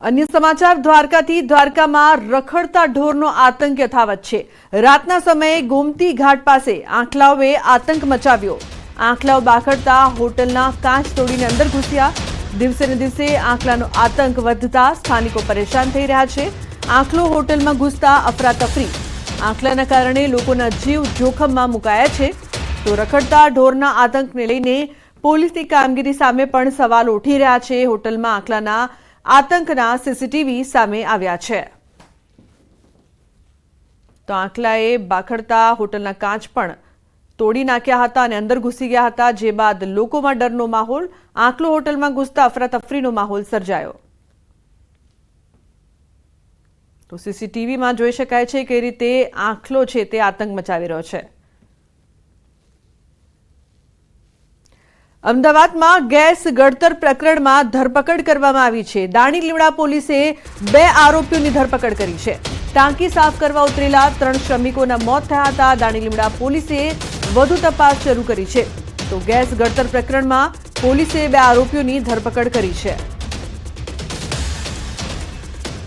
अन्य समाचार द्वारकाथी द्वारकामां रखड़ता ढोरनो आतंक यथावत छे। रातना समये गोमती घाट पासे आंखलाओए आतंक मचाव्यो। आंखलाओ बाखड़ता होटलना कांच तोड़ीने अंदर घुस्या। दिवसे ने दिवसे आंखलानो आतंक વધતા સ્થાનિકો પરેશાન થઈ રહ્યા છે। આંખલો હોટલમાં ઘુસતા અફરાતફરી। આંખલાના કારણે લોકોના જીવ જોખમમાં મુકાયા છે। તો રખડતા ઢોરના આતંકને લઈને પોલીસની કામગીરી સામે પણ સવાલ ઉઠી રહ્યા છે। હોટલમાં આંખલાના आतंकना सीसीटीवी सामे आव्या छे। तो आंखलाए बाखड़ता होटलना कांच पण तोड़ी नाख्या हता अने अंदर घुसी गया हता, जे बाद लोकोमां डरनो माहोल। आंखलो होटलमां घुसता अफरातफरीनो माहोल सर्जायो। तो सीसीटीवी में जोई शकाय छे के रीते आंखलो छे ते आतंक मचावी रह्यो छे। अमदावादमां गैस गळतर प्रकरणमां धरपकड़ करवामां आवी छे। दाणीलीमड़ा पोलीसे 2 आरोपीओनी धरपकड़ करी छे। टांकी साफ करवा उतरेला 3 श्रमिकोना मौत थया हता। दाणीलीमड़ा पोलीसे વધુ તપાસ શરૂ કરી છે। તો ગેસ ગળતર પ્રકરણમાં પોલીસે 2 આરોપીઓની ધરપકડ કરી છે।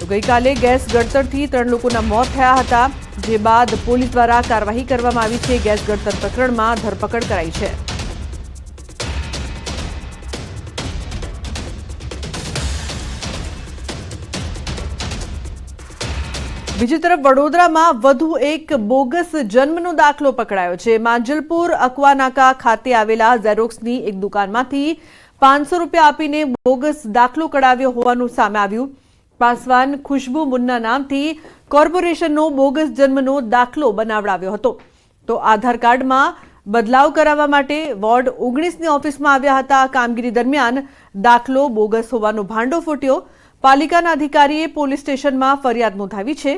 તો ગઈકાલે ગેસ ગળતરથી 3 લોકોના મોત થયા હતા, જે બાદ પોલીસ દ્વારા કાર્યવાહી કરવામાં આવી છે। ગેસ ગળતર પ્રકરણમાં ધરપકડ કરાઈ છે। બીજી તરફ વડોદરામાં વધુ એક બોગસ જન્મનો દાખલો પકડાયો છે। માંજલપુર અકવાનાકા ખાતે આવેલા ઝેરોક્સની એક દુકાનમાંથી 500 રૂપિયા આપીને બોગસ દાખલો કઢાવ્યો હોવાનું સામે આવ્યું। પાસવાન ખુશ્બુ મુન્ના નામથી કોર્પોરેશનનો બોગસ જન્મનો દાખલો બનાવડાવ્યો હતો। તો આધાર કાર્ડમાં બદલાવ કરાવવા માટે વોર્ડ 19ની ઓફિસમાં આવ્યા હતા। કામગીરી દરમિયાન દાખલો બોગસ હોવાનો ભાંડો ફૂટ્યો। પાલિકાના અધિકારીએ પોલીસ સ્ટેશનમાં ફરિયાદ નોંધાવી છે।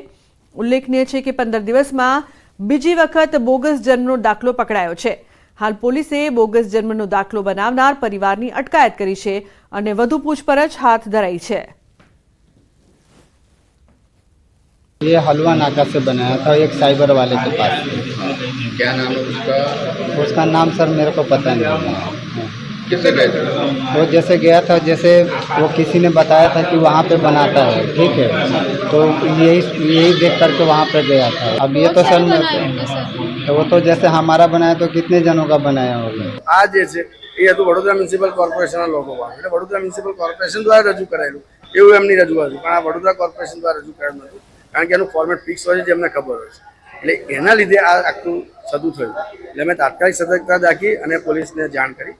ઉલ્લેખનીય છે કે 15 દિવસમાં બીજી વખત બોગસ જન્મનો દાખલો પકડાયો છે। હાલ પોલીસે બોગસ જન્મનો દાખલો બનાવનાર પરિવારની અટકાયત કરી છે અને વધુ પૂછપરછ હાથ ધરાઈ છે। ये हलवा नाका से बनाया था, एक साइबर वाले के पास। क्या नाम है उसका? उसका नाम सर मेरे को पता नहीं। किससे गए थे? वो जैसे गया था, जैसे वो किसी ने बताया था कि वहाँ पे बनाता है, ठीक है, तो यही देख करके वहाँ पे गया था। अब ये तो सर तो वो तो जैसे हमारा बनाया तो कितने जनों का बनाया होगा। आज ये तो वडोदरा म्युनिसिपल कॉर्पोरेशन लोगो એટલે વડોદરા મ્યુનિસિપલ કોર્પોરેશન દ્વારા રજૂ કરાયેલું એવું એમની રજૂઆત હતી, પણ આ વડોદરા કોર્પોરેશન દ્વારા રજૂ કરાયું નહોતું, કારણ કે એનું ફોર્મેટ ફિક્સ હોય છે, જેમને ખબર હોય છે। એટલે એના લીધે આ આખું સદું થયું। એટલે મેં તાત્કાલિક સતર્કતા દાખવી અને પોલીસને જાણ કરી